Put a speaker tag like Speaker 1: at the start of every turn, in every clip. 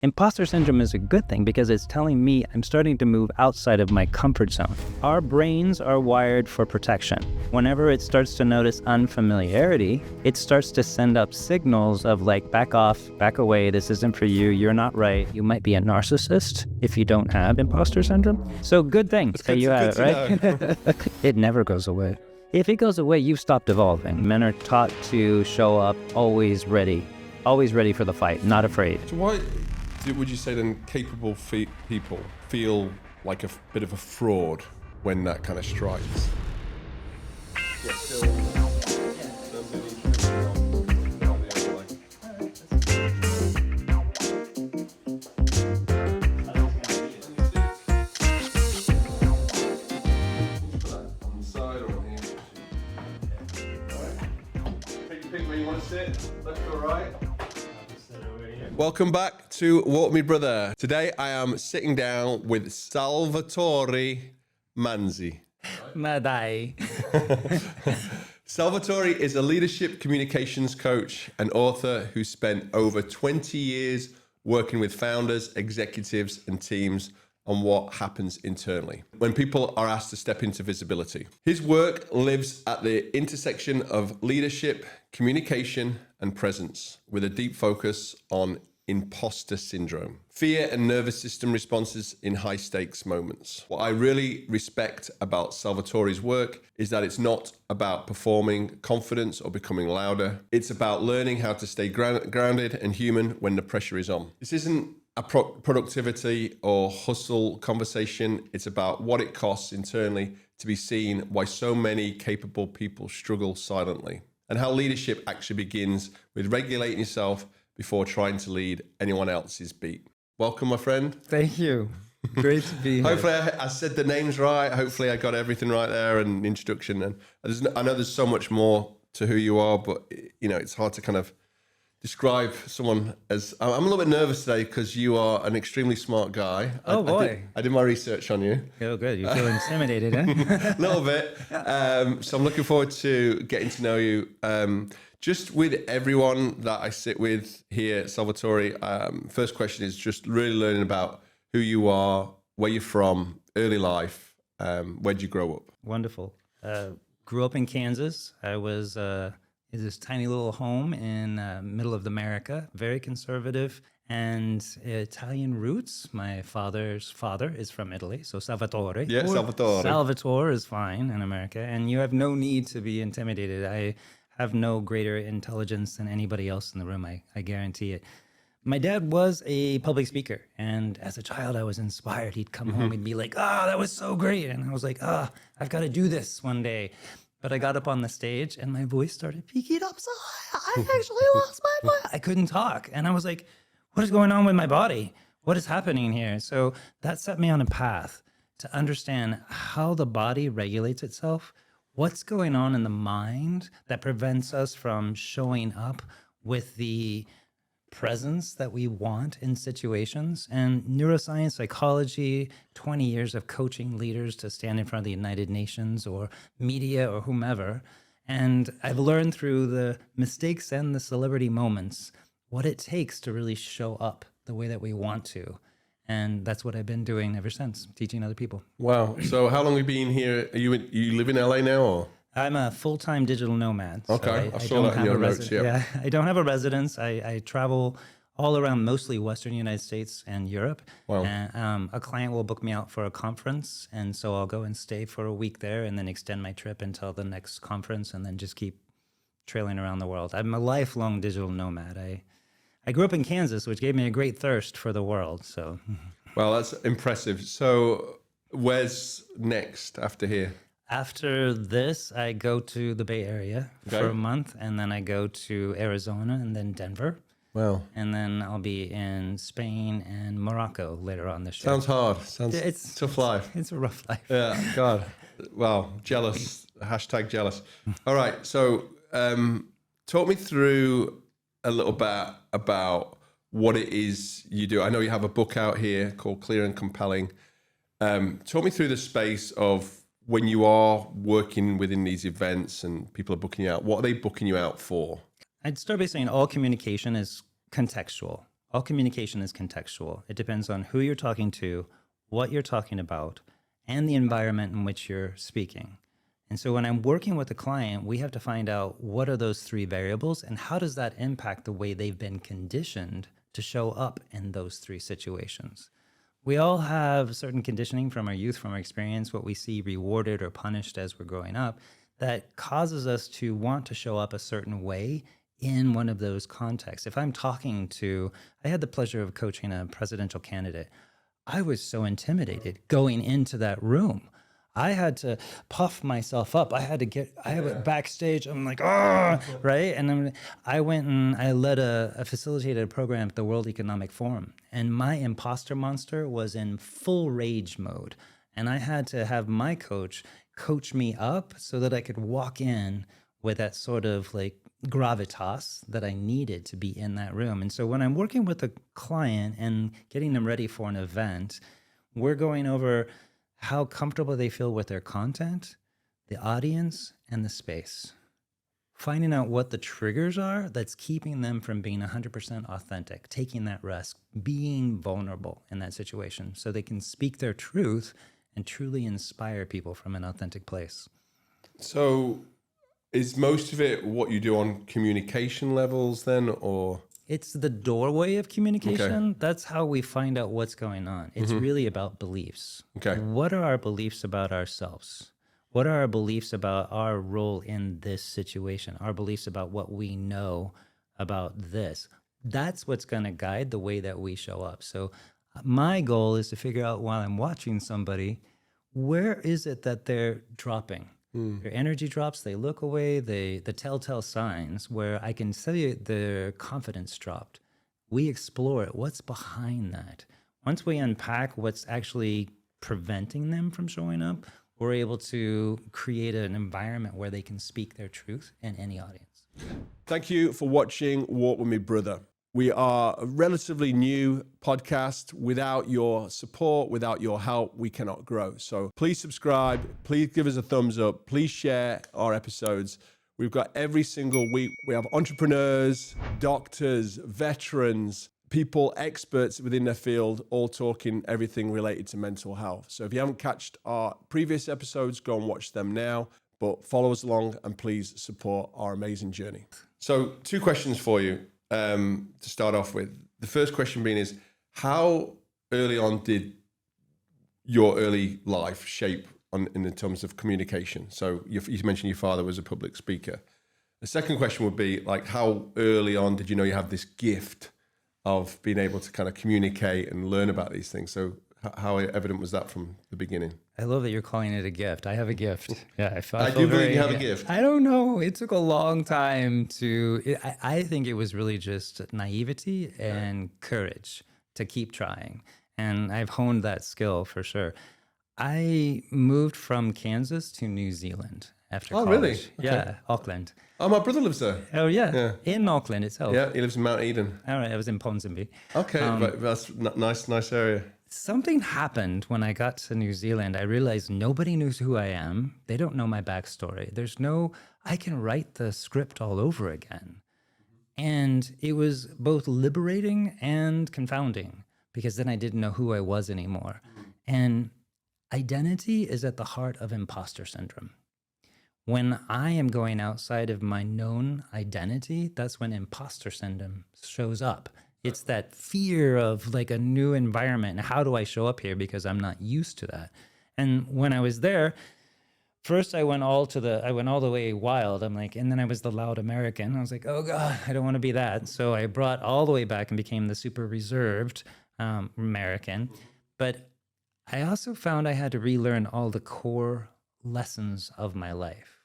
Speaker 1: Imposter syndrome is a good thing because it's telling me I'm starting to move outside of my comfort zone. Our brains are wired for protection. Whenever it starts to notice unfamiliarity, it starts to send up signals of like, back off, back away, this isn't for you, you're not right. You might be a narcissist if you don't have imposter syndrome. So good thing that you have it, right? It never goes away. If it goes away, you've stopped evolving. Men are taught to show up always ready for the fight, not afraid.
Speaker 2: So why would you say then capable people feel like a bit of a fraud when that kind of strikes? Yeah, still. Pick where you want to sit, left or right. Welcome back to Walk Me Brother. Today I am sitting down with Salvatore Manzi.
Speaker 1: Madai.
Speaker 2: Salvatore is a leadership communications coach and author who spent over 20 years working with founders, executives, and teams on what happens internally when people are asked to step into visibility. His work lives at the intersection of leadership, communication, and presence, with a deep focus on imposter syndrome, fear and nervous system responses in high stakes moments. What I really respect about Salvatore's work is that it's not about performing confidence or becoming louder. It's about learning how to stay grounded and human when the pressure is on. This isn't a productivity or hustle conversation. It's about what it costs internally to be seen, why so many capable people struggle silently, and how leadership actually begins with regulating yourself before trying to lead anyone else's beat. Welcome, my friend.
Speaker 1: Thank you. Great to be here.
Speaker 2: Hopefully I said the names right. Hopefully I got everything right there and introduction. And I know there's so much more to who you are, but it's hard to kind of describe someone as... I'm a little bit nervous today because you are an extremely smart guy.
Speaker 1: Oh, boy.
Speaker 2: I did my research on you.
Speaker 1: Oh, good. You feel intimidated, huh?
Speaker 2: A little bit. So I'm looking forward to getting to know you. Just with everyone that I sit with here, Salvatore, first question is just really learning about who you are, where you're from, early life, where'd you grow up?
Speaker 1: Wonderful. Grew up in Kansas. I was in this tiny little home in middle of America, very conservative and Italian roots. My father's father is from Italy, so Salvatore.
Speaker 2: Yeah, Salvatore.
Speaker 1: Salvatore is fine in America, and you have no need to be intimidated. I have no greater intelligence than anybody else in the room, I guarantee it. My dad was a public speaker, and as a child, I was inspired. He'd come home, he'd be like, that was so great. And I was like, I've got to do this one day. But I got up on the stage, and my voice started peaking up so high. I actually lost my voice. I couldn't talk. And I was like, what is going on with my body? What is happening here? So that set me on a path to understand how the body regulates itself. What's going on in the mind that prevents us from showing up with the presence that we want in situations? And neuroscience, psychology, 20 years of coaching leaders to stand in front of the United Nations or media or whomever. And I've learned through the mistakes and the celebrity moments what it takes to really show up the way that we want to. And that's what I've been doing ever since, teaching other people.
Speaker 2: Wow. So how long have you been here? You live in LA now, or?
Speaker 1: I'm a full-time digital nomad.
Speaker 2: Okay,
Speaker 1: So
Speaker 2: I saw that in your notes,
Speaker 1: yeah. I don't have a residence. I travel all around mostly Western United States and Europe.
Speaker 2: Wow.
Speaker 1: And a client will book me out for a conference, and so I'll go and stay for a week there and then extend my trip until the next conference and then just keep trailing around the world. I'm a lifelong digital nomad. I grew up in Kansas, which gave me a great thirst for the world. So,
Speaker 2: well, that's impressive. So where's next after here?
Speaker 1: After this, I go to the Bay Area for a month, and then I go to Arizona and then Denver.
Speaker 2: Wow.
Speaker 1: And then I'll be in Spain and Morocco later on this year.
Speaker 2: Sounds hard. It's tough life.
Speaker 1: It's a rough life.
Speaker 2: Yeah, God. Wow, jealous. Hashtag jealous. All right, so talk me through a little bit about what it is you do. I know you have a book out here called Clear and Compelling. Talk me through the space of when you are working within these events and people are booking you out. What are they booking you out for?
Speaker 1: I'd start by saying all communication is contextual. All communication is contextual. It depends on who you're talking to, what you're talking about, and the environment in which you're speaking. And so when I'm working with a client, we have to find out what are those three variables and how does that impact the way they've been conditioned to show up in those three situations. We all have certain conditioning from our youth, from our experience, what we see rewarded or punished as we're growing up, that causes us to want to show up a certain way in one of those contexts. If I'm talking to, I had the pleasure of coaching a presidential candidate. I was so intimidated going into that room. I had to puff myself up. I went backstage. I'm like, ah, right? And I went and I led a facilitated program at the World Economic Forum. And my imposter monster was in full rage mode. And I had to have my coach me up so that I could walk in with that sort of like gravitas that I needed to be in that room. And so when I'm working with a client and getting them ready for an event, we're going over how comfortable they feel with their content, the audience, and the space. Finding out what the triggers are that's keeping them from being 100% authentic, taking that risk, being vulnerable in that situation so they can speak their truth and truly inspire people from an authentic place.
Speaker 2: So is most of it what you do on communication levels then, or?
Speaker 1: It's the doorway of communication.
Speaker 2: Okay.
Speaker 1: That's how we find out what's going on. It's really about beliefs.
Speaker 2: Okay.
Speaker 1: What are our beliefs about ourselves? What are our beliefs about our role in this situation? Our beliefs about what we know about this? That's what's going to guide the way that we show up. So my goal is to figure out while I'm watching somebody, where is it that they're dropping? Their energy drops, they look away, the telltale signs where I can see their confidence dropped. We explore it. What's behind that? Once we unpack what's actually preventing them from showing up, we're able to create an environment where they can speak their truth in any audience.
Speaker 2: Thank you for watching Walk With Me, Brother. We are a relatively new podcast. Without your support, without your help, we cannot grow. So please subscribe. Please give us a thumbs up. Please share our episodes. We've got every single week. We have entrepreneurs, doctors, veterans, people, experts within their field, all talking everything related to mental health. So if you haven't catched our previous episodes, go and watch them now. But follow us along and please support our amazing journey. So 2 questions for you. To start off with, the first question being is, how early on did your early life shape in terms of communication? So you mentioned your father was a public speaker. The second question would be, like, how early on did you know you have this gift of being able to kind of communicate and learn about these things? So how evident was that from the beginning?
Speaker 1: I love that you're calling it a gift. I have a gift. Yeah,
Speaker 2: I do believe you have a gift.
Speaker 1: I don't know. It took a long time I think it was really just naivety and courage to keep trying. And I've honed that skill for sure. I moved from Kansas to New Zealand after college.
Speaker 2: Really? Okay.
Speaker 1: Yeah, Auckland.
Speaker 2: Oh, my brother lives there.
Speaker 1: Oh, yeah. In Auckland itself.
Speaker 2: Yeah, he lives in Mount Eden.
Speaker 1: All right, I was in Ponsonby.
Speaker 2: Okay, but that's nice area.
Speaker 1: Something happened when I got to New Zealand. I realized nobody knows who I am. They don't know my backstory. I can write the script all over again. And it was both liberating and confounding because then I didn't know who I was anymore. And identity is at the heart of imposter syndrome. When I am going outside of my known identity, that's when imposter syndrome shows up. It's that fear of like a new environment. How do I show up here? Because I'm not used to that. And when I was there, first I went all the way wild. I'm like, and then I was the loud American. I was like, oh God, I don't want to be that. So I brought all the way back and became the super reserved American. But I also found I had to relearn all the core lessons of my life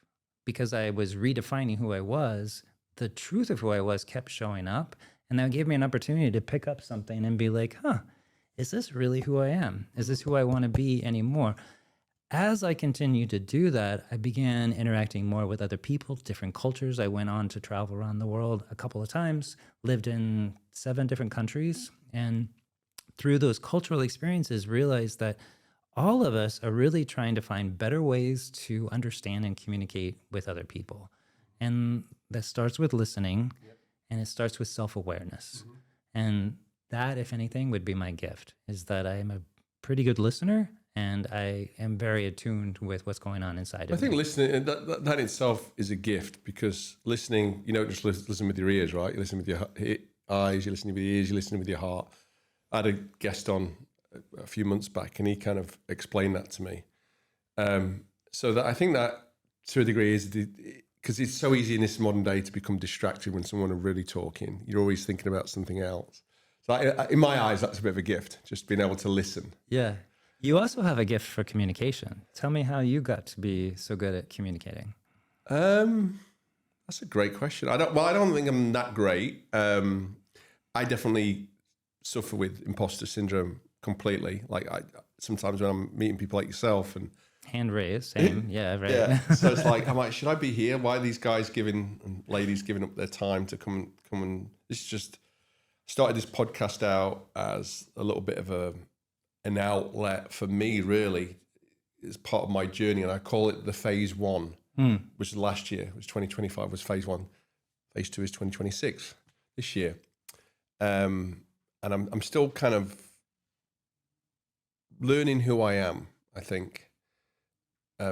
Speaker 1: because I was redefining who I was. The truth of who I was kept showing up. And that gave me an opportunity to pick up something and be like, is this really who I am? Is this who I want to be anymore? As I continued to do that, I began interacting more with other people, different cultures. I went on to travel around the world a couple of times, lived in 7 different countries, and through those cultural experiences, realized that all of us are really trying to find better ways to understand and communicate with other people. And that starts with listening. And it starts with self-awareness. And that, if anything, would be my gift, is that I am a pretty good listener and I am very attuned with what's going on inside
Speaker 2: I
Speaker 1: of
Speaker 2: think
Speaker 1: me.
Speaker 2: listening, that itself is a gift, because listening, you don't just listen with your ears, right? You listen with your eyes, you listen with your ears, you listen with your heart. I had a guest on a few months back and he kind of explained that to me. So that I think that to a degree is because it's so easy in this modern day to become distracted when someone are really talking. You're always thinking about something else. So in my eyes, that's a bit of a gift, just being able to listen.
Speaker 1: Yeah. You also have a gift for communication. Tell me how you got to be so good at communicating.
Speaker 2: That's a great question. I don't think I'm that great. I definitely suffer with imposter syndrome completely. Like sometimes when I'm meeting people like yourself and
Speaker 1: Hand raised, same. Yeah, right.
Speaker 2: yeah, so it's like I'm like, should I be here? Why are these guys and ladies giving up their time to come and? This just started this podcast out as a little bit of an outlet for me. Really, it's part of my journey, and I call it the phase one, which is last year. Which 2025 was phase one. Phase two is 2026 this year, and I'm still kind of learning who I am. I think.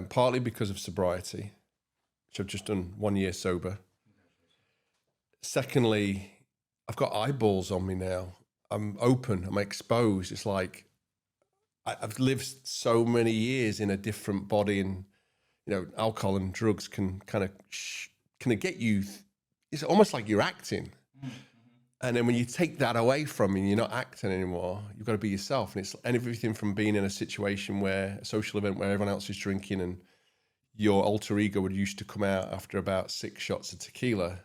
Speaker 2: Partly because of sobriety, which I've just done 1 year sober. Secondly, I've got eyeballs on me now. I'm open, I'm exposed. It's like I've lived so many years in a different body, and alcohol and drugs can kind of get you. It's almost like you're acting. And then when you take that away from you, you're not acting anymore. You've got to be yourself. And it's everything from being in a situation where a social event where everyone else is drinking and your alter ego would used to come out after about 6 shots of tequila.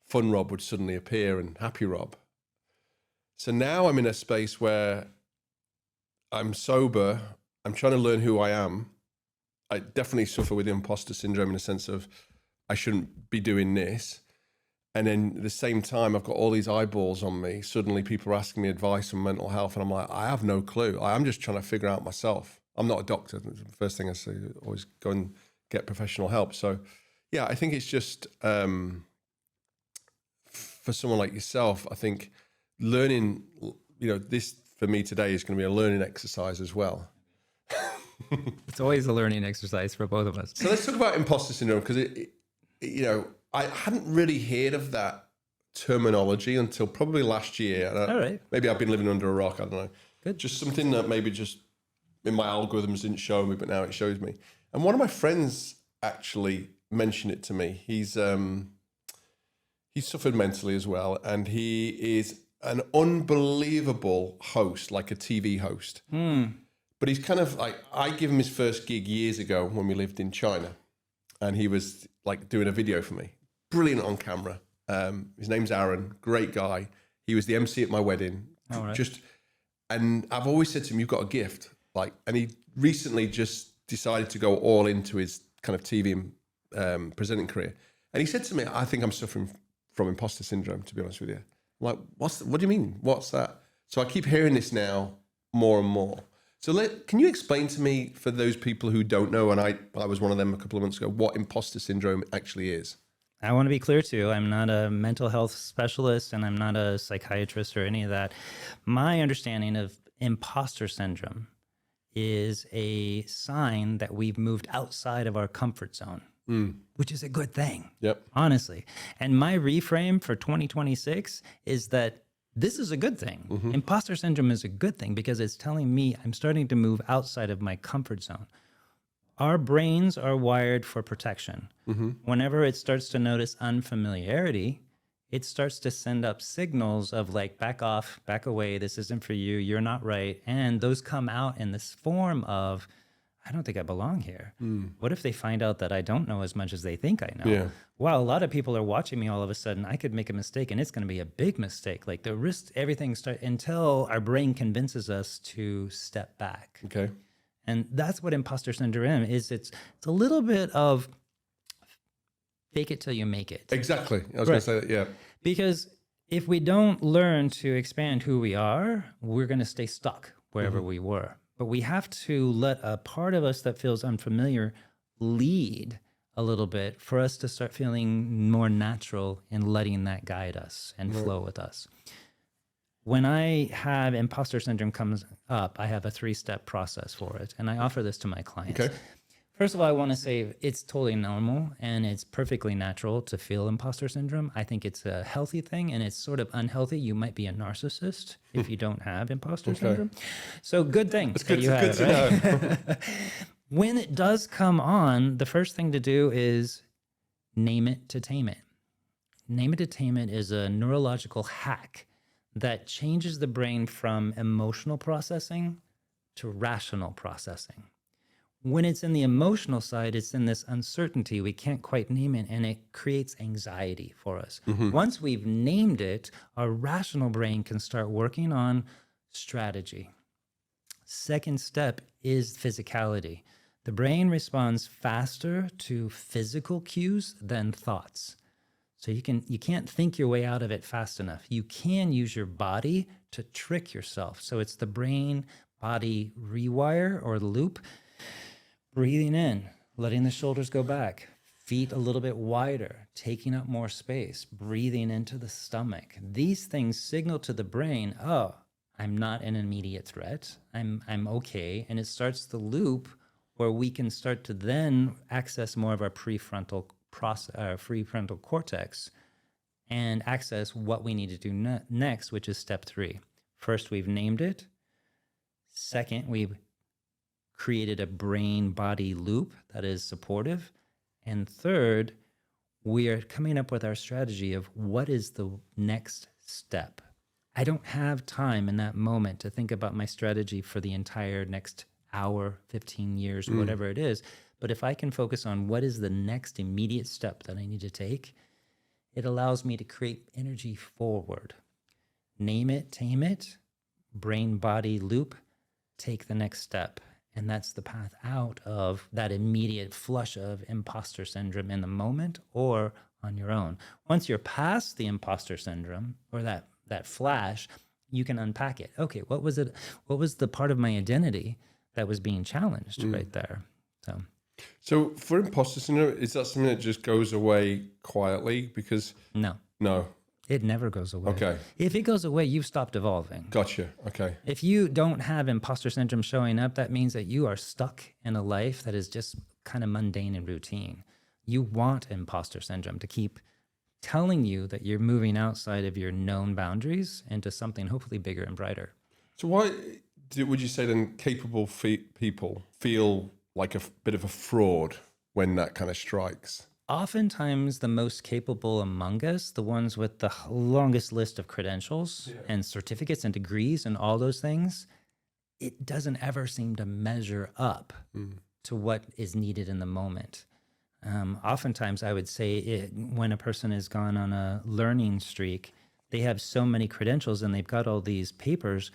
Speaker 2: Fun Robb would suddenly appear and happy Robb. So now I'm in a space where I'm sober. I'm trying to learn who I am. I definitely suffer with imposter syndrome in the sense of I shouldn't be doing this. And then at the same time, I've got all these eyeballs on me. Suddenly people are asking me advice on mental health. And I'm like, I have no clue. I'm just trying to figure out myself. I'm not a doctor. The first thing I say, always go and get professional help. So yeah, I think it's just, for someone like yourself, I think learning, this for me today is going to be a learning exercise as well.
Speaker 1: It's always a learning exercise for both of us.
Speaker 2: So let's talk about imposter syndrome, because I hadn't really heard of that terminology until probably last year.
Speaker 1: All right.
Speaker 2: Maybe I've been living under a rock. I don't know.
Speaker 1: Good.
Speaker 2: Just something that maybe just in my algorithms didn't show me, but now it shows me. And one of my friends actually mentioned it to me. He's suffered mentally as well, and he is an unbelievable host, like a TV host. But he's kind of like, I gave him his first gig years ago when we lived in China, and he was like doing a video for me. Brilliant on camera. His name's Aaron, great guy. He was the MC at my wedding.
Speaker 1: All right.
Speaker 2: And I've always said to him, you've got a gift. And he recently just decided to go all into his kind of TV and presenting career. And he said to me, I think I'm suffering from imposter syndrome, to be honest with you. I'm like, what do you mean? What's that? So I keep hearing this now more and more. So can you explain to me, for those people who don't know, and I was one of them a couple of months ago, what imposter syndrome actually is?
Speaker 1: I want to be clear too. I'm not a mental health specialist and I'm not a psychiatrist or any of that. My understanding of imposter syndrome is a sign that we've moved outside of our comfort zone, which is a good thing.
Speaker 2: Yep.
Speaker 1: Honestly. And my reframe for 2026 is that this is a good thing. Imposter syndrome is a good thing because it's telling me I'm starting to move outside of my comfort zone. Our brains are wired for protection. Whenever it starts to notice unfamiliarity, it starts to send up signals of like, back off, back away, this isn't for you, you're not right. And those come out in this form of, I don't think I belong here. What if they find out that I don't know as much as they think I know?
Speaker 2: Yeah.
Speaker 1: Wow, a lot of people are watching me all of a sudden. I could make a mistake and it's going to be a big mistake. Like the risk, everything starts until our brain convinces us to step back.
Speaker 2: Okay.
Speaker 1: And that's what imposter syndrome is. It's a little bit of fake it till you make it.
Speaker 2: Exactly. I was going to say that, yeah.
Speaker 1: Because if we don't learn to expand who we are, we're going to stay stuck wherever we were. But we have to let a part of us that feels unfamiliar lead a little bit for us to start feeling more natural in letting that guide us and flow with us. When I have imposter syndrome comes up, I have a 3-step process for it. And I offer this to my clients.
Speaker 2: Okay.
Speaker 1: First of all, I want to say it's totally normal and it's perfectly natural to feel imposter syndrome. I think it's a healthy thing and it's sort of unhealthy. You might be a narcissist if you don't have imposter syndrome. So good thing that you have it, right? When it does come on, the first thing to do is name it to tame it. Name it to tame it is a neurological hack that changes the brain from emotional processing to rational processing. When it's in the emotional side, it's in this uncertainty. We can't quite name it, and it creates anxiety for us. Once we've named it, our rational brain can start working on strategy. Second step is physicality. The brain responds faster to physical cues than thoughts. So you can't think your way out of it fast enough. You can use your body to trick yourself. So it's the brain body rewire or loop. Breathing in, letting the shoulders go back, feet a little bit wider, taking up more space, breathing into the stomach. These things signal to the brain, oh, I'm not an immediate threat. I'm okay. And it starts the loop where we can start to then access more of our prefrontal cortex and access what we need to do next, which is step 3. First, we've named it. Second, we've created a brain-body loop that is supportive. And third, we are coming up with our strategy of what is the next step. I don't have time in that moment to think about my strategy for the entire next hour, 15 years, whatever it is. But if I can focus on what is the next immediate step that I need to take, it allows me to create energy forward. Name it, tame it, brain-body loop, take the next step. And that's the path out of that immediate flush of imposter syndrome in the moment or on your own. Once you're past the imposter syndrome or that flash, you can unpack it. Okay, what was it? What was the part of my identity that was being challenged right there?
Speaker 2: So for imposter syndrome, is that something that just goes away quietly? Because no,
Speaker 1: it never goes away.
Speaker 2: Okay.
Speaker 1: If it goes away, you've stopped evolving.
Speaker 2: Gotcha. Okay.
Speaker 1: If you don't have imposter syndrome showing up, that means that you are stuck in a life that is just kind of mundane and routine. You want imposter syndrome to keep telling you that you're moving outside of your known boundaries into something hopefully bigger and brighter.
Speaker 2: So why would you say then capable people feel like a bit of a fraud when that kind of strikes?
Speaker 1: Oftentimes, the most capable among us, the ones with the longest list of credentials and certificates and degrees and all those things, it doesn't ever seem to measure up to what is needed in the moment. Oftentimes, I would say when a person has gone on a learning streak, they have so many credentials and they've got all these papers,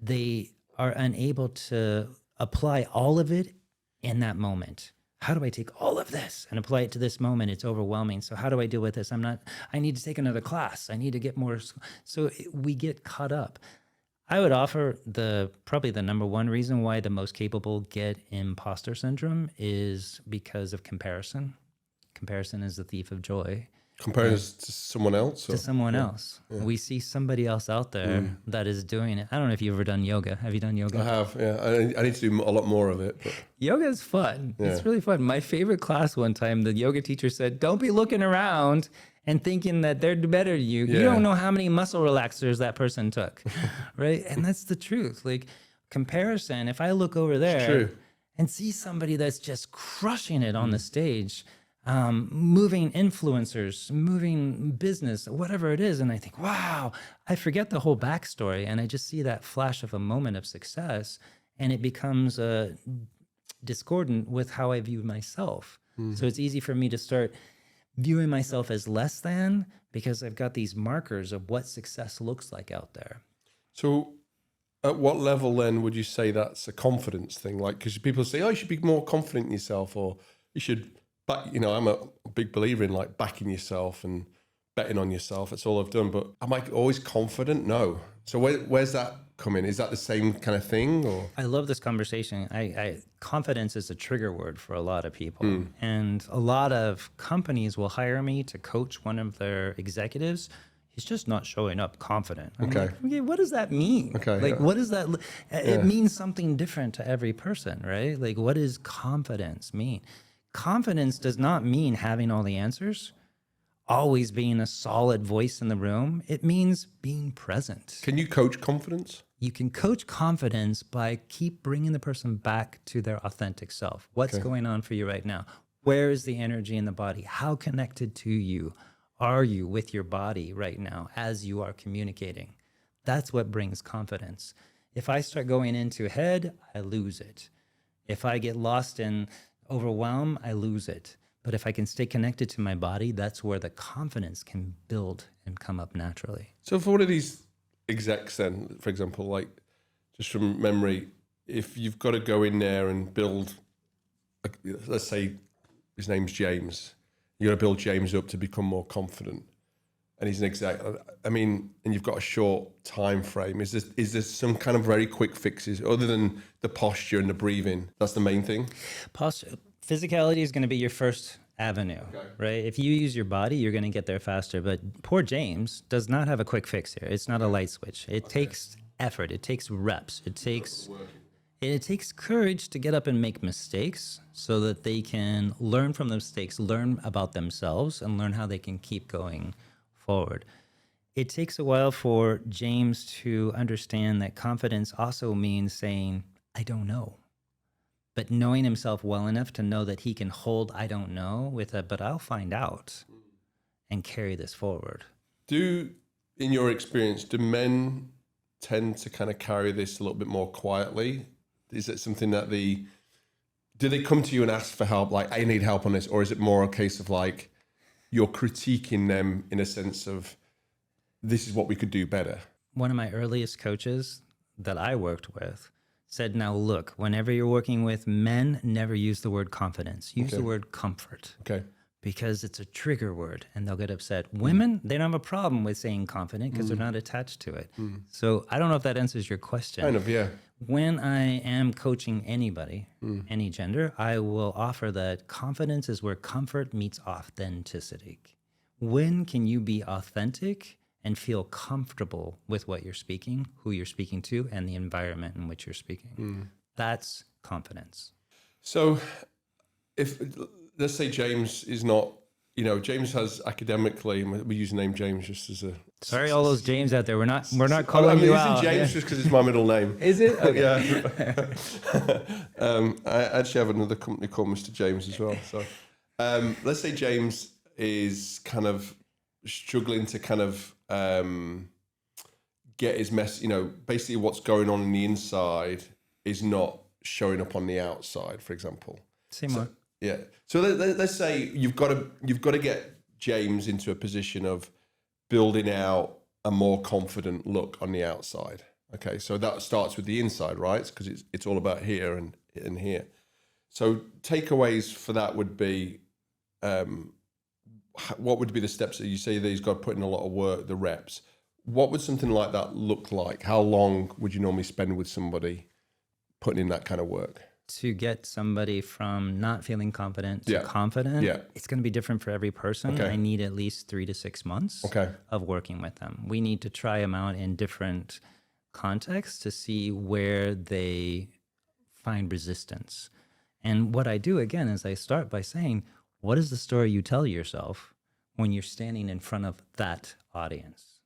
Speaker 1: they are unable to apply all of it in that moment. How do I take all of this and apply it to this moment? It's overwhelming. So how do I deal with this? I need to take another class. I need to get more. So we get caught up. I would offer probably the number one reason why the most capable get imposter syndrome is because of comparison. Comparison is the thief of joy.
Speaker 2: Comparing us to someone else?
Speaker 1: To someone else. Yeah. We see somebody else out there that is doing it. I don't know if you've ever done yoga. Have you done yoga?
Speaker 2: I have, yeah. I need to do a lot more of it. But.
Speaker 1: Yoga is fun. Yeah. It's really fun. My favorite class one time, the yoga teacher said, don't be looking around and thinking that they're better than you. Yeah. You don't know how many muscle relaxers that person took, right? And that's the truth. Like comparison, if I look over there and see somebody that's just crushing it on the stage, moving influencers, moving business, whatever it is. And I think, wow, I forget the whole backstory. And I just see that flash of a moment of success. And it becomes discordant with how I view myself. So it's easy for me to start viewing myself as less than because I've got these markers of what success looks like out there.
Speaker 2: So at what level then would you say that's a confidence thing? Like, because people say, oh, you should be more confident in yourself, or you should... But, you know, I'm a big believer in like backing yourself and betting on yourself. That's all I've done. But am I always confident? No. So where's that come in? Is that the same kind of thing? Or
Speaker 1: I love this conversation. Confidence is a trigger word for a lot of people. And a lot of companies will hire me to coach one of their executives. he's just not showing up confident. I'm
Speaker 2: Okay.
Speaker 1: like, okay, what does that mean?
Speaker 2: Okay,
Speaker 1: Like,
Speaker 2: yeah.
Speaker 1: what does that, it means something different to every person, right? Like, what does confidence mean? Confidence does not mean having all the answers, always being a solid voice in the room. It means being present.
Speaker 2: Can you coach confidence?
Speaker 1: You can coach confidence by keep bringing the person back to their authentic self. What's going on for you right now? Where is the energy in the body? How connected to you are you with your body right now as you are communicating? That's what brings confidence. If I start going into head, I lose it. If I get lost in overwhelm, I lose it. But if I can stay connected to my body, that's where the confidence can build and come up naturally.
Speaker 2: So for one of these execs then, for example, like just from memory, if you've got to go in there and build, like, let's say his name's James, you got to build James up to become more confident, and he's an exec. I mean, and you've got a short time frame. Is there some kind of very quick fixes other than the posture and the breathing? That's the main thing.
Speaker 1: Posture, physicality is going to be your first avenue, right? If you use your body, you're going to get there faster. But poor James does not have a quick fix here. It's not a light switch. It takes effort. It takes reps. It takes courage to get up and make mistakes so that they can learn from the mistakes, learn about themselves, and learn how they can keep going forward. It takes a while for James to understand that confidence also means saying, I don't know. But knowing himself well enough to know that he can hold I don't know with a, but I'll find out, and carry this forward.
Speaker 2: In your experience, do men tend to kind of carry this a little bit more quietly? Is it something that do they come to you and ask for help, like, I need help on this? Or is it more a case of like, you're critiquing them in a sense of, this is what we could do better?
Speaker 1: One of my earliest coaches that I worked with said, now look, whenever you're working with men, never use the word confidence. Use the word comfort.
Speaker 2: Okay.
Speaker 1: Because it's a trigger word and they'll get upset. Women, they don't have a problem with saying confident because they're not attached to it. So I don't know if that answers your question.
Speaker 2: Kind of, yeah.
Speaker 1: When I am coaching anybody, any gender, I will offer that confidence is where comfort meets authenticity. When can you be authentic and feel comfortable with what you're speaking, who you're speaking to, and the environment in which you're speaking? That's confidence.
Speaker 2: So if, let's say James is not, James has academically, we use the name James just as a...
Speaker 1: Sorry, all those James out there. We're not calling you out.
Speaker 2: James just because it's my middle name.
Speaker 1: Is it? Okay.
Speaker 2: Yeah. I actually have another company called Mr. James as well. So let's say James is kind of struggling to kind of get his basically what's going on in the inside is not showing up on the outside, for example.
Speaker 1: Say more.
Speaker 2: Yeah. So let's say you've got to get James into a position of building out a more confident look on the outside. Okay. So that starts with the inside, right? Because it's all about here and here. So takeaways for that would be, what would be the steps that you say that he's got to put in a lot of work, the reps? What would something like that look like? How long would you normally spend with somebody putting in that kind of work?
Speaker 1: To get somebody from not feeling confident to confident, it's going to be different for every person.
Speaker 2: Okay.
Speaker 1: I need at least 3 to 6 months of working with them. We need to try them out in different contexts to see where they find resistance. And what I do, again, is I start by saying, what is the story you tell yourself when you're standing in front of that audience?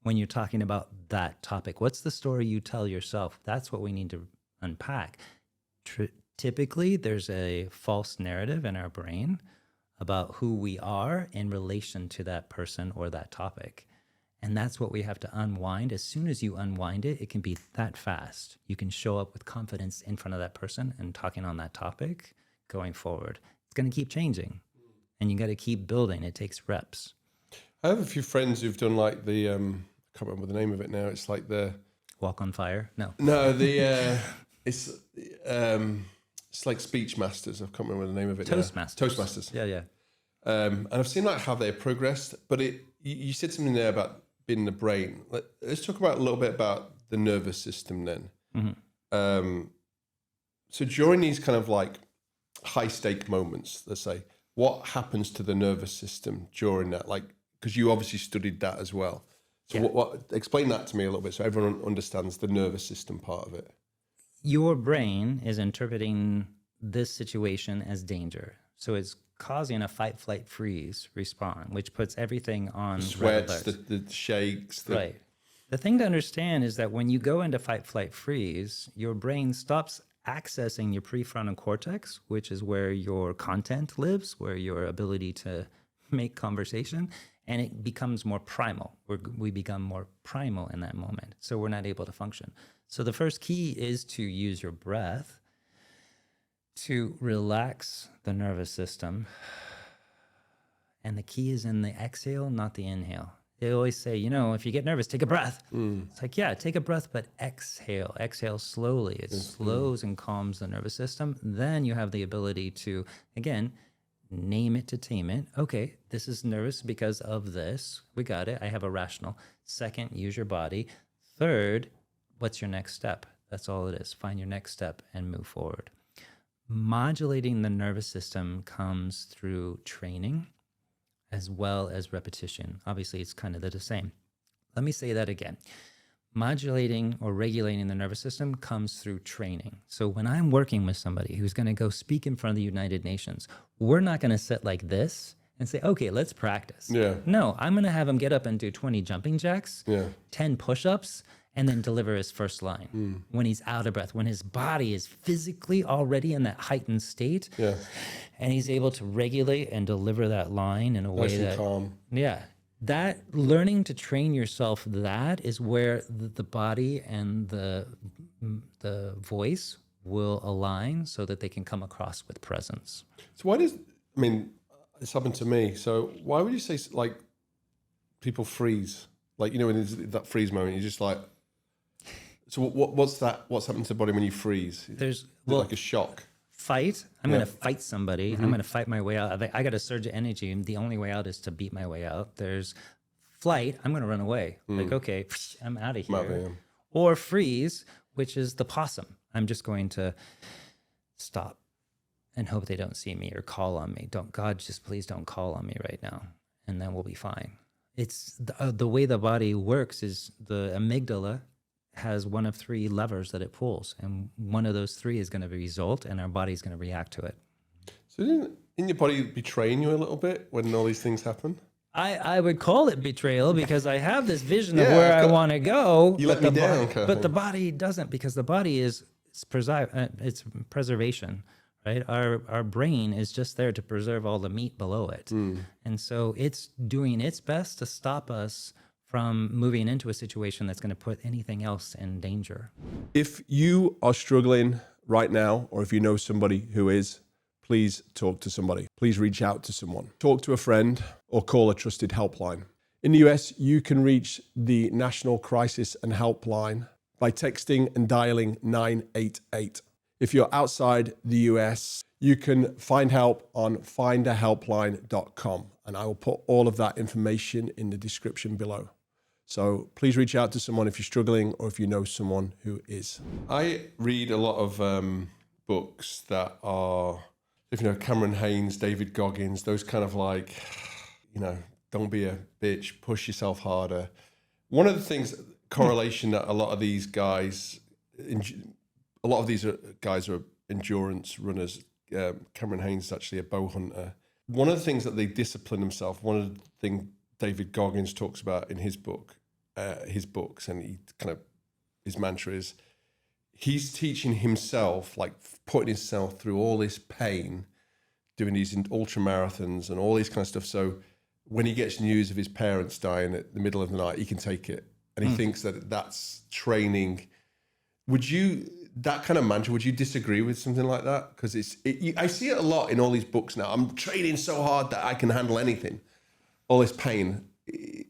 Speaker 1: When you're talking about that topic, what's the story you tell yourself? That's what we need to unpack. Typically, there's a false narrative in our brain about who we are in relation to that person or that topic. And that's what we have to unwind. As soon as you unwind it, it can be that fast. You can show up with confidence in front of that person and talking on that topic going forward. It's going to keep changing. And you got to keep building. It takes reps.
Speaker 2: I have a few friends who've done like the, I can't remember the name of it now. It's like the...
Speaker 1: Walk on fire? No.
Speaker 2: No, the... It's like speech masters. I can't remember the name of it.
Speaker 1: Toastmasters.
Speaker 2: Toastmasters.
Speaker 1: Yeah.
Speaker 2: And I've seen like how they progressed, but you said something there about being in the brain. Let's talk about a little bit about the nervous system then. Mm-hmm. So during these kind of like high stake moments, let's say, what happens to the nervous system during that? Like, because you obviously studied that as well. So explain that to me a little bit so everyone understands the nervous system part of it.
Speaker 1: Your brain is interpreting this situation as danger. So it's causing a fight, flight, freeze response, which puts everything on red
Speaker 2: Sweats,
Speaker 1: alert.
Speaker 2: the shakes.
Speaker 1: Right. The thing to understand is that when you go into fight, flight, freeze, your brain stops accessing your prefrontal cortex, which is where your content lives, where your ability to make conversation, and it becomes more primal. We become more primal in that moment. So we're not able to function. So the first key is to use your breath to relax the nervous system. And the key is in the exhale, not the inhale. They always say, if you get nervous, take a breath. It's like, yeah, take a breath, but exhale. Exhale slowly. It slows and calms the nervous system. Then you have the ability to, again, name it to tame it. Okay, this is nervous because of this. We got it. I have a rational. Second, use your body. Third, what's your next step? That's all it is. Find your next step and move forward. Modulating the nervous system comes through training as well as repetition. Obviously, it's kind of the same. Let me say that again. Modulating or regulating the nervous system comes through training. So when I'm working with somebody who's going to go speak in front of the United Nations, we're not going to sit like this and say, okay, let's practice.
Speaker 2: Yeah.
Speaker 1: No, I'm going to have him get up and do 20 jumping jacks, 10 push-ups, and then deliver his first line when he's out of breath, when his body is physically already in that heightened state, and he's able to regulate and deliver that line in a way that
Speaker 2: calm.
Speaker 1: That learning to train yourself, that is where the body and the voice will align so that they can come across with presence.
Speaker 2: So it's happened to me. So why would you say like people freeze? Like, when there's that freeze moment, you're just like, so what's that? What's happened to the body when you freeze?
Speaker 1: There's
Speaker 2: like a shock.
Speaker 1: Fight. I'm going to fight somebody. I'm going to fight my way out. I got a surge of energy, and the only way out is to beat my way out. There's flight. I'm going to run away. Like, okay, I'm out of here. Or freeze, which is the possum. I'm just going to stop and hope they don't see me or call on me. God, just please don't call on me right now, and then we'll be fine. It's the way the body works is the amygdala has one of three levers that it pulls, and one of those three is going to result, and our body's going to react to it.
Speaker 2: So didn't your body betraying you a little bit when all these things happen?
Speaker 1: I would call it betrayal because I have this vision of where I want to go.
Speaker 2: You let me down.
Speaker 1: But the body doesn't, because the body is it's preservation, right? Our brain is just there to preserve all the meat below it. And so it's doing its best to stop us from moving into a situation that's going to put anything else in danger.
Speaker 2: If you are struggling right now, or if you know somebody who is, please talk to somebody. Please reach out to someone. Talk to a friend or call a trusted helpline. In the US, you can reach the National Crisis and Helpline by texting and dialing 988. If you're outside the US, you can find help on findahelpline.com, and I will put all of that information in the description below. So please reach out to someone if you're struggling or if you know someone who is. I read a lot of books that are, Cameron Haynes, David Goggins, those kind of like, don't be a bitch, push yourself harder. One of the things, correlation that a lot of these guys are endurance runners. Cameron Haynes is actually a bow hunter. One of the things that they discipline themselves, one of the things David Goggins talks about in his books, and his mantra is, he's teaching himself, like putting himself through all this pain, doing these ultra marathons and all these kind of stuff. So when he gets news of his parents dying at the middle of the night, he can take it. And he thinks that that's training. That kind of mantra, would you disagree with something like that? Because I see it a lot in all these books now. I'm training so hard that I can handle anything, all this pain.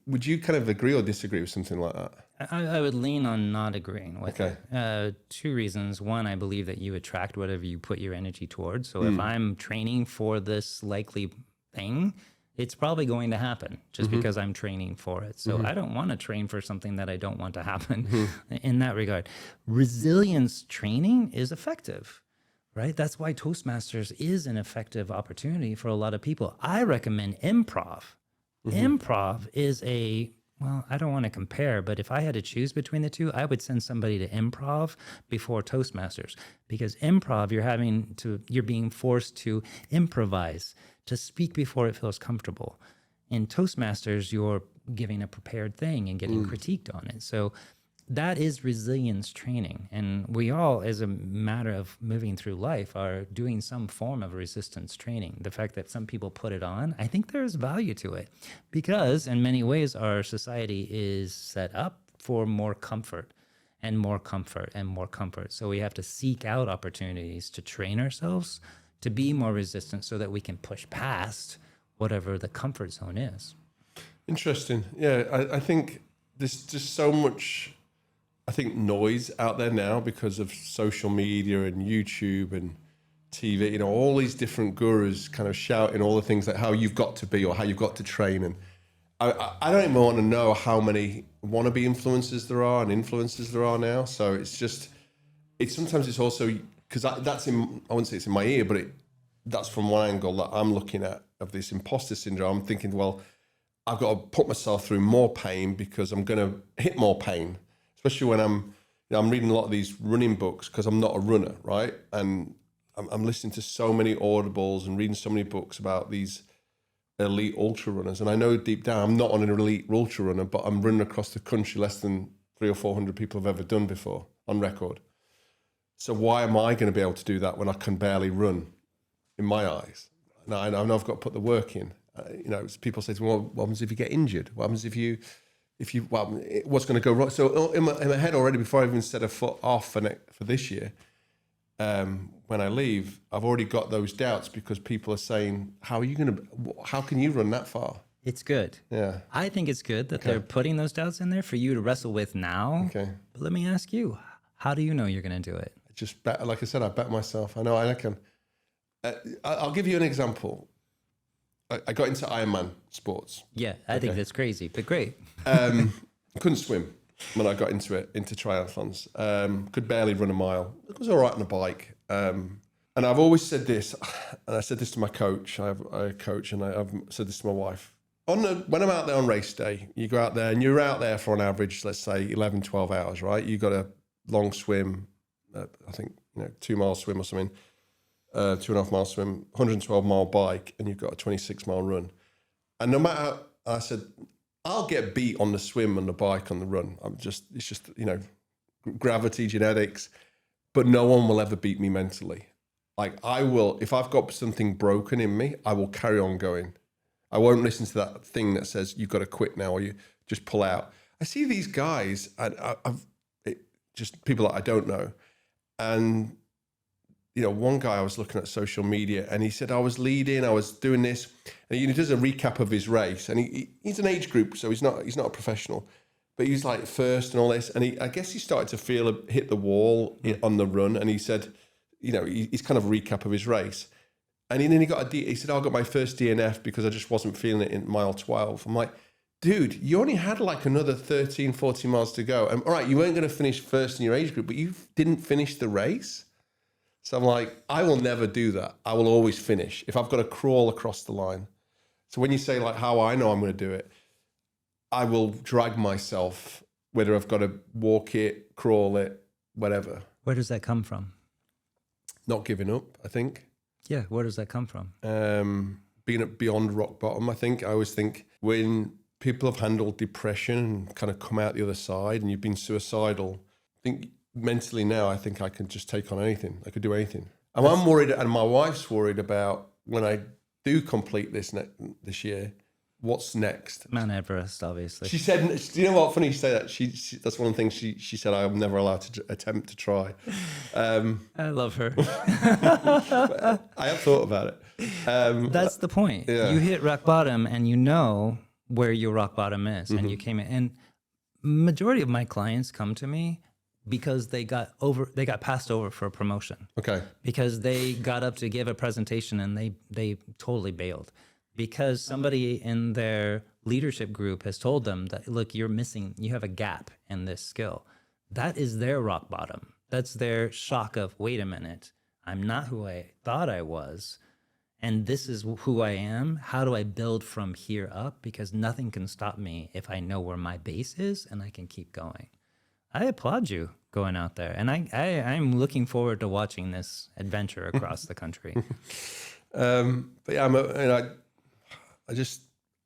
Speaker 2: Would you kind of agree or disagree with something like that?
Speaker 1: I would lean on not agreeing with it. Two reasons. One, I believe that you attract whatever you put your energy towards. So if I'm training for this likely thing, it's probably going to happen just because I'm training for it. So I don't want to train for something that I don't want to happen in that regard. Resilience training is effective, right? That's why Toastmasters is an effective opportunity for a lot of people. I recommend improv. Improv is Well, I don't want to compare, but if I had to choose between the two, I would send somebody to improv before Toastmasters, because improv, you're being forced to improvise, to speak before it feels comfortable. In Toastmasters, you're giving a prepared thing and getting critiqued on it. So that is resilience training. And we all, as a matter of moving through life, are doing some form of resistance training. The fact that some people put it on, I think there's value to it, because in many ways, our society is set up for more comfort and more comfort and more comfort. So we have to seek out opportunities to train ourselves to be more resistant so that we can push past whatever the comfort zone is.
Speaker 2: Interesting. Yeah, I think there's just so much, I think, noise out there now because of social media and YouTube and TV, all these different gurus kind of shouting all the things like how you've got to be or how you've got to train. And I don't even want to know how many wannabe influencers there are and influencers there are now. So sometimes it's also, because that's I wouldn't say it's in my ear, but that's from one angle that I'm looking at of this imposter syndrome. I'm thinking, well, I've got to put myself through more pain because I'm going to hit more pain, especially when I'm reading a lot of these running books because I'm not a runner, right? And I'm listening to so many audibles and reading so many books about these elite ultra runners. And I know deep down I'm not an elite ultra runner, but I'm running across the country less than 300 or 400 people have ever done before on record. So why am I going to be able to do that when I can barely run in my eyes? Now I know I've got to put the work in. People say to me, well, what happens if you get injured? What happens if you what's going to go wrong? So in my head already, before I even set a foot off for this year, when I leave, I've already got those doubts because people are saying, how can you run that far?
Speaker 1: It's good.
Speaker 2: Yeah.
Speaker 1: I think it's good that they're putting those doubts in there for you to wrestle with now.
Speaker 2: Okay.
Speaker 1: But let me ask you, how do you know you're going to do it?
Speaker 2: Just bet, like I said, I bet myself. I know I can. I'll give you an example. I got into Ironman sports.
Speaker 1: Yeah, I think that's crazy, but great.
Speaker 2: Couldn't swim when I got into triathlons. Could barely run a mile. It was all right on a bike. And I've always said this, and I said this to my coach. I have a coach, and I've said this to my wife. When I'm out there on race day, you go out there and you're out there for on average, let's say 11, 12 hours, right? You got a long swim, I think 2 mile swim or something. 2.5 mile swim, 112 mile bike, and you've got a 26 mile run. And no matter, I said, I'll get beat on the swim and the bike on the run. It's just, gravity, genetics, but no one will ever beat me mentally. Like I will, if I've got something broken in me, I will carry on going. I won't listen to that thing that says you've got to quit now or you just pull out. I see these guys, and just people that I don't know, and one guy I was looking at social media and he said, I was leading, I was doing this. And he does a recap of his race. And he's an age group, so he's not a professional. But he's like first and all this. And I guess he started to hit the wall on the run. And he said, he's kind of a recap of his race. And then he said, I got my first DNF because I just wasn't feeling it in mile 12. I'm like, dude, you only had like another 13, 14 miles to go. And all right, you weren't going to finish first in your age group, but you didn't finish the race. So I'm like, I will never do that. I will always finish if I've got to crawl across the line. So when you say like how I know I'm going to do it, I will drag myself, whether I've got to walk it, crawl it, whatever.
Speaker 1: Where does that come from?
Speaker 2: Not giving up, I think.
Speaker 1: Yeah, where does that come from?
Speaker 2: Being at beyond rock bottom, I think. I always think when people have handled depression and kind of come out the other side and you've been suicidal, I think mentally now, I think I can just take on anything. I could do anything. And I'm worried, and my wife's worried about when I do complete this year, what's next?
Speaker 1: Mount Everest, obviously.
Speaker 2: She said, do you know what? Funny you say that. She that's one of the things she said I'm never allowed to attempt to try.
Speaker 1: I love her.
Speaker 2: I have thought about it.
Speaker 1: That's the point.
Speaker 2: Yeah.
Speaker 1: You hit rock bottom and you know where your rock bottom is. And you came in. And majority of my clients come to me because they got passed over for a promotion.
Speaker 2: Okay.
Speaker 1: Because they got up to give a presentation and they totally bailed. Because somebody in their leadership group has told them that, look, you have a gap in this skill. That is their rock bottom. That's their shock of, wait a minute, I'm not who I thought I was. and this is who I am. How do I build from here up? Because nothing can stop me if I know where my base is and I can keep going. I applaud you going out there, and I'm looking forward to watching this adventure across the country.
Speaker 2: But yeah,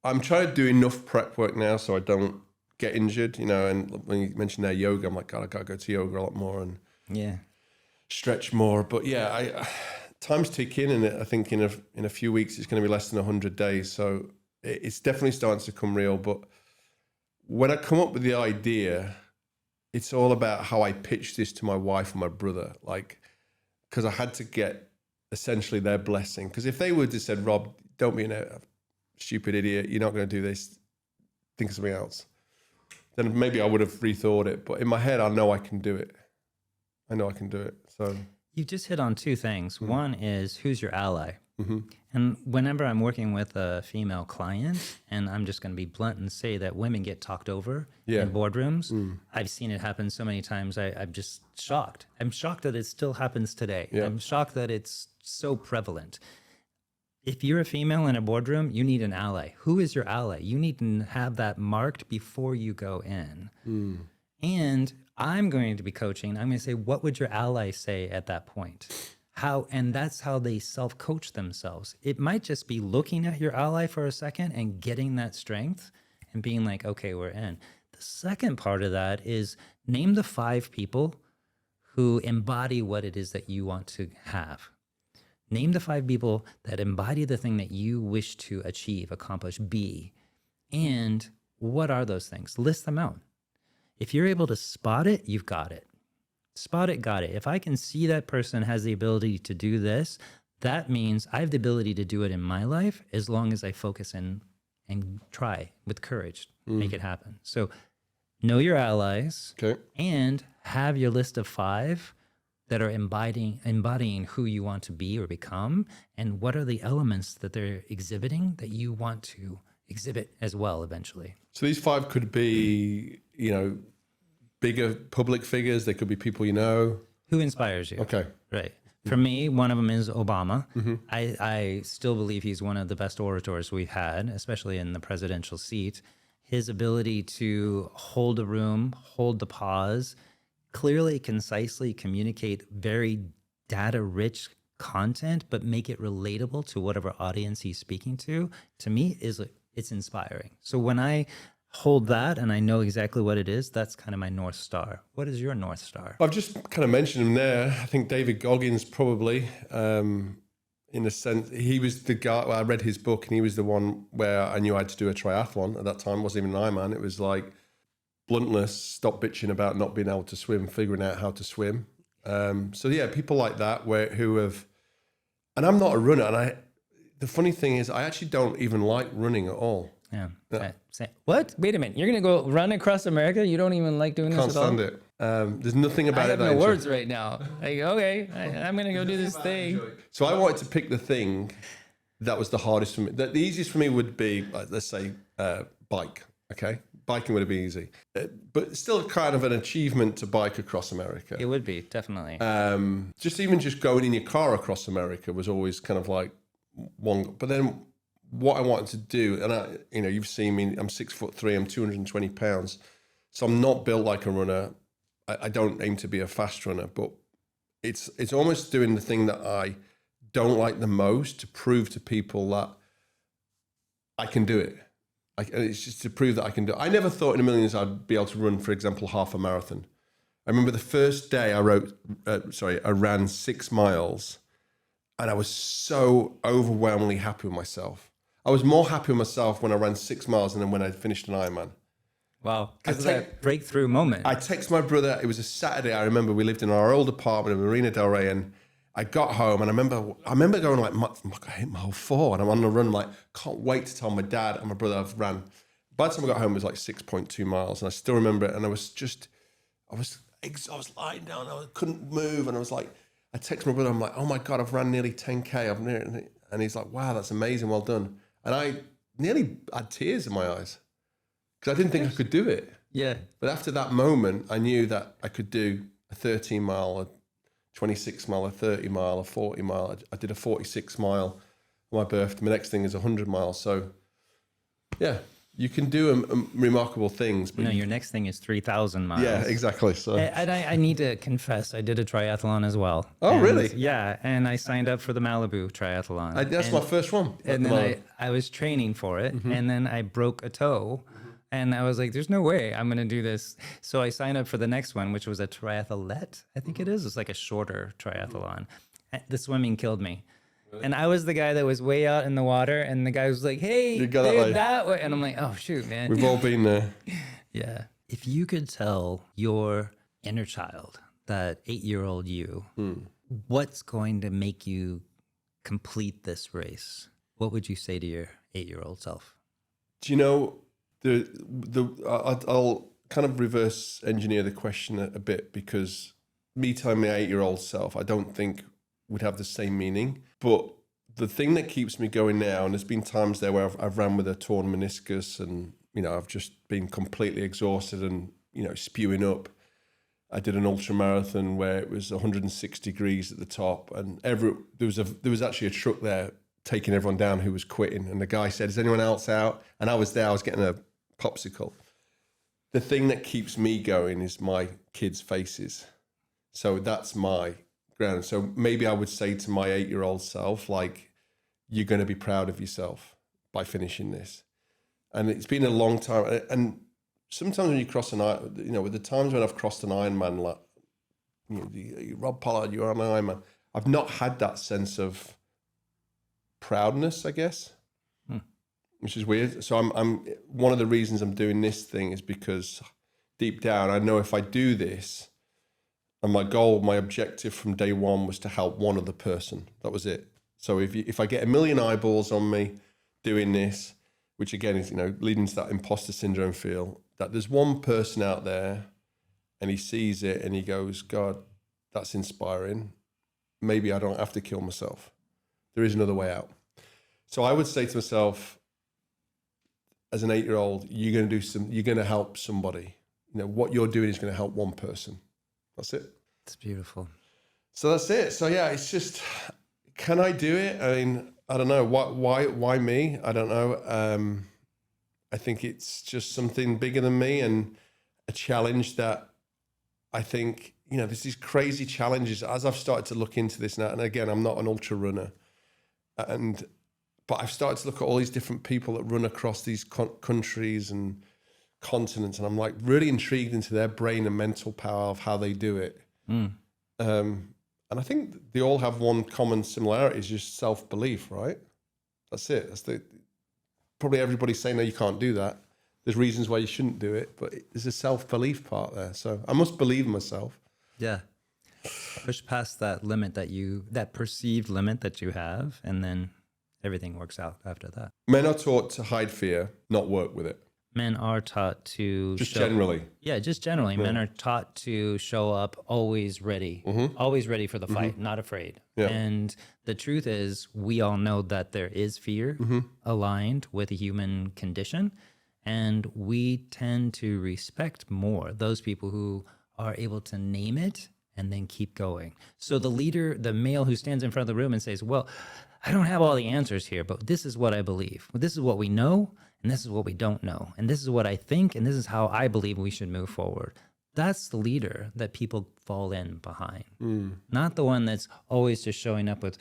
Speaker 2: I'm trying to do enough prep work now so I don't get injured, and when you mentioned there yoga, I'm like, God, I gotta go to yoga a lot more and stretch more. But yeah, time's ticking, and I think in a few weeks it's going to be less than 100 days. So it's definitely starting to come real. But when I come up with the idea, it's all about how I pitch this to my wife and my brother, because I had to get essentially their blessing. Because if they would have said, Rob, don't be a stupid idiot, you're not going to do this, think of something else, then maybe I would have rethought it. But in my head, I know I can do it. So
Speaker 1: you just hit on two things. One is, who's your ally?
Speaker 2: Mm-hmm.
Speaker 1: And whenever I'm working with a female client, and I'm just going to be blunt and say that women get talked over in boardrooms, I've seen it happen so many times. I'm just shocked. I'm shocked that it still happens today.
Speaker 2: Yeah.
Speaker 1: I'm shocked that it's so prevalent. If you're a female in a boardroom, you need an ally. Who is your ally? You need to have that marked before you go in. And I'm going to be coaching. I'm going to say, what would your ally say at that point? And that's how they self-coach themselves. It might just be looking at your ally for a second and getting that strength and being like, okay, we're in. The second part of that is name the 5 people who embody what it is that you want to have. Name the 5 people that embody the thing that you wish to achieve, accomplish, be. And what are those things? List them out. If you're able to spot it, you've got it. Spot it, got it. If I can see that person has the ability to do this, that means I have the ability to do it in my life as long as I focus and try with courage, make it happen. So know your allies and have your list of 5 that are embodying who you want to be or become, and what are the elements that they're exhibiting that you want to exhibit as well eventually.
Speaker 2: So these 5 could be, bigger public figures. They could be people you know.
Speaker 1: Who inspires you?
Speaker 2: Okay.
Speaker 1: Right. For me, one of them is Obama. I still believe he's one of the best orators we've had, especially in the presidential seat. His ability to hold a room, hold the pause, clearly, concisely communicate very data-rich content, but make it relatable to whatever audience he's speaking to me, it's inspiring. So when I hold that and I know exactly what it is, that's kind of my North Star. What is your North Star?
Speaker 2: I've just kind of mentioned him there. I think David Goggins probably, in a sense, he was the guy. Well, I read his book and he was the one where I knew I had to do a triathlon at that time. It wasn't even an Ironman. It was like, bluntness, stop bitching about not being able to swim, figuring out how to swim. So yeah, people like that who have, and I'm not a runner. And the funny thing is I actually don't even like running at all.
Speaker 1: Yeah. What? Wait a minute. You're going to go run across America? You don't even like doing this at all?
Speaker 2: Can't stand it. There's nothing about it that
Speaker 1: I have no words right now. Like, okay, I'm going to go do this thing.
Speaker 2: So I wanted to pick the thing that was the hardest for me. The easiest for me would be, let's say, bike. Okay. Biking would have been easy, but still kind of an achievement to bike across America.
Speaker 1: It would be, definitely.
Speaker 2: Just going in your car across America was always kind of like one. But then what I wanted to do, and you've seen me, I'm 6'3", I'm 220 pounds. So I'm not built like a runner. I don't aim to be a fast runner, but it's almost doing the thing that I don't like the most to prove to people that I can do it. It's just to prove that I can do it. I never thought in a million years I'd be able to run, for example, half a marathon. I remember the first day I ran 6 miles, and I was so overwhelmingly happy with myself. I was more happy with myself when I ran 6 miles than when I finished an Ironman.
Speaker 1: Wow, because of that breakthrough moment.
Speaker 2: I text my brother. It was a Saturday. I remember we lived in our old apartment in Marina Del Rey, and I got home, and I remember going like, I hit mile 4, and I'm on the run. Like, can't wait to tell my dad and my brother I've ran. By the time I got home, it was like 6.2 miles, and I still remember it. And I was lying down, I couldn't move, and I was like, I text my brother. I'm like, oh my God, I've ran nearly 10K. And he's like, wow, that's amazing, well done. And I nearly had tears in my eyes because I didn't think I could do it.
Speaker 1: Yeah.
Speaker 2: But after that moment, I knew that I could do a 13 mile, a 26 mile, a 30 mile, a 40 mile. I did a 46 mile. my birthday. My next thing is 100 miles. So, yeah, you can do remarkable things. But
Speaker 1: No, your next thing is 3,000 miles.
Speaker 2: yeah, exactly. So,
Speaker 1: And I need to confess, I did a triathlon as well.
Speaker 2: Oh,
Speaker 1: And,
Speaker 2: really?
Speaker 1: Yeah, and I signed up for the Malibu triathlon.
Speaker 2: that's my first one.
Speaker 1: And then I was training for it, and then I broke a toe, and I was like, "There's no way I'm going to do this." So I signed up for the next one, which was a triathlete. I think it is. It's like a shorter triathlon. The swimming killed me. And I was the guy that was way out in the water, and the guy was like, "Hey,
Speaker 2: You got
Speaker 1: dude,
Speaker 2: that way.
Speaker 1: that way," and I'm like, "Oh shoot, man."
Speaker 2: We've all been there.
Speaker 1: Yeah. If you could tell your inner child, that 8-year-old you, what's going to make you complete this race, what would you say to your 8-year-old self?
Speaker 2: Do you know, I'll kind of reverse engineer the question a bit, because me telling my 8-year-old self, I don't think would have the same meaning. But the thing that keeps me going now, and there's been times there where I've ran with a torn meniscus, and I've just been completely exhausted and spewing up. I did an ultra marathon where it was 106 degrees at the top, and there was actually a truck there taking everyone down who was quitting, and the guy said, "Is anyone else out?" And I was there. I was getting a popsicle. The thing that keeps me going is my kids' faces. So that's my ground. So maybe I would say to my 8-year-old self, like, you're going to be proud of yourself by finishing this. And it's been a long time. And sometimes when you cross with the times when I've crossed an Ironman, like, Robb Pollard, you're on an Ironman, I've not had that sense of proudness, I guess, which is weird. So I'm one of the reasons I'm doing this thing is because deep down, I know if I do this, and my objective from day one was to help one other person. That was it. So if I get 1 million eyeballs on me doing this, which again is, leading to that imposter syndrome feel, that there's one person out there and he sees it and he goes, God, that's inspiring. Maybe I don't have to kill myself. There is another way out. So I would say to myself, as an 8-year-old, you're going to help somebody. What you're doing is going to help one person. That's it.
Speaker 1: It's beautiful.
Speaker 2: So that's it. So yeah, it's just, can I do it? I mean, I don't know. Why me? I don't know. I think it's just something bigger than me, and a challenge that I think, there's these crazy challenges as I've started to look into this now. And again, I'm not an ultra runner, but I've started to look at all these different people that run across these countries and continents, and I'm like really intrigued into their brain and mental power of how they do it. And I think they all have one common similarity, is just self-belief, right? That's it. Probably everybody's saying, no, you can't do that. There's reasons why you shouldn't do it, but there's a self-belief part there. So I must believe in myself.
Speaker 1: Yeah. Push past that limit that perceived limit that you have, and then everything works out after that.
Speaker 2: Men are taught to hide fear, not work with it.
Speaker 1: Men are taught to
Speaker 2: generally.
Speaker 1: Yeah, just generally. Yeah. Men are taught to show up always ready, always ready for the fight, not afraid. Yeah. And the truth is, we all know that there is fear aligned with a human condition. And we tend to respect more those people who are able to name it and then keep going. So the leader, the male who stands in front of the room and says, well, I don't have all the answers here, but this is what I believe. This is what we know, and this is what we don't know. And this is what I think, and this is how I believe we should move forward. That's the leader that people fall in behind. Not the one that's always just showing up with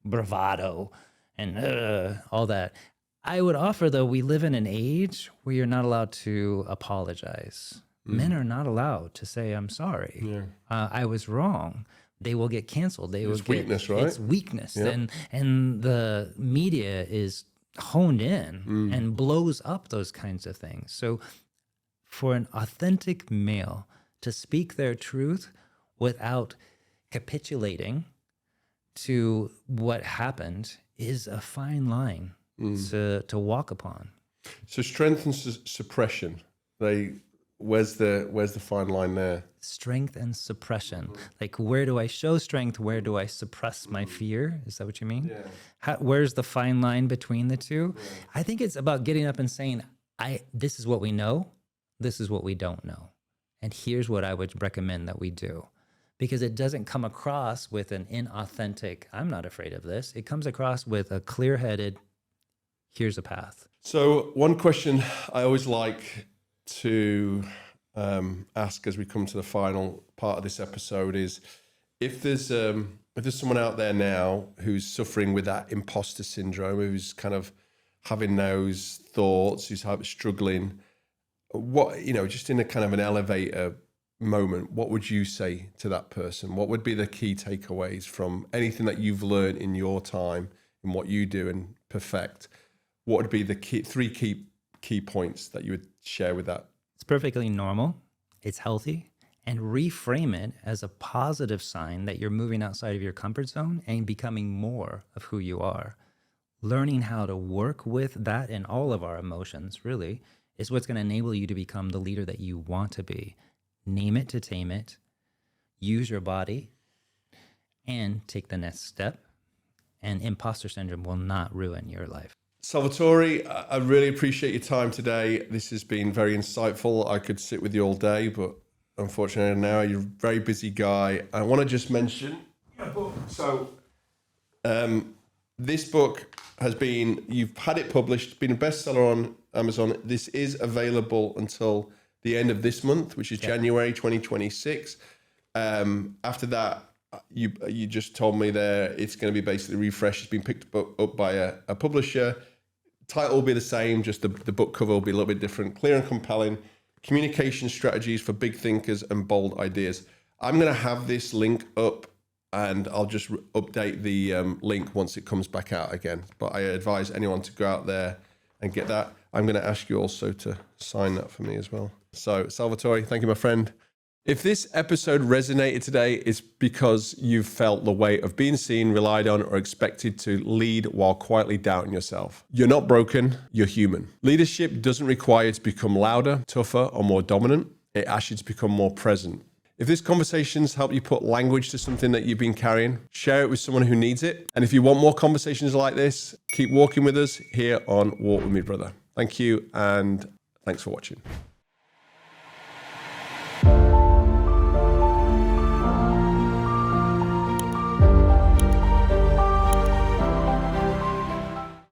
Speaker 1: bravado and all that. I would offer, though, we live in an age where you're not allowed to apologize. Men are not allowed to say, I'm sorry. Yeah. I was wrong. They will get canceled. It's
Speaker 2: weakness, right?
Speaker 1: It's weakness. Yeah. And the media is honed in and blows up those kinds of things. So for an authentic male to speak their truth without capitulating to what happened is a fine line to walk upon.
Speaker 2: So strength and suppression, where's the fine line there?
Speaker 1: Strength and suppression. Like, where do I show strength? Where do I suppress my fear? Is that what you mean? Yeah. Where's the fine line between the two? Yeah. I think it's about getting up and saying, this is what we know. This is what we don't know. And here's what I would recommend that we do. because it doesn't come across with an inauthentic, I'm not afraid of this. It comes across with a clear-headed, here's a path.
Speaker 2: So one question I always like to ask as we come to the final part of this episode is, if there's someone out there now who's suffering with that imposter syndrome, who's kind of having those thoughts, who's struggling, what, just in a kind of an elevator moment, what would you say to that person? What would be the key takeaways from anything that you've learned in your time in what you do and perfect? What would be the three key points that you would share with that?
Speaker 1: It's perfectly normal. It's healthy. And reframe it as a positive sign that you're moving outside of your comfort zone and becoming more of who you are. Learning how to work with that and all of our emotions, really, is what's going to enable you to become the leader that you want to be. Name it to tame it. Use your body and take the next step. And imposter syndrome will not ruin your life.
Speaker 2: Salvatore, I really appreciate your time today. This has been very insightful. I could sit with you all day, but unfortunately now you're a very busy guy. I want to just mention your book. So this book you've had it published, been a bestseller on Amazon. This is available until the end of this month, which is January 2026. After that, you just told me there it's going to be basically refreshed. It's been picked up by a publisher. Title will be the same, just the book cover will be a little bit different. Clear and compelling communication strategies for big thinkers and bold ideas. I'm going to have this link up, and I'll just update the link once it comes back out again. But I advise anyone to go out there and get that. I'm going to ask you also to sign that for me as well. So Salvatore, thank you, my friend. If this episode resonated today, it's because you've felt the weight of being seen, relied on, or expected to lead while quietly doubting yourself. You're not broken, you're human. Leadership doesn't require you to become louder, tougher, or more dominant. It asks you to become more present. If this conversation's helped you put language to something that you've been carrying, share it with someone who needs it. And if you want more conversations like this, keep walking with us here on Walk With Me, Brother. Thank you, and thanks for watching.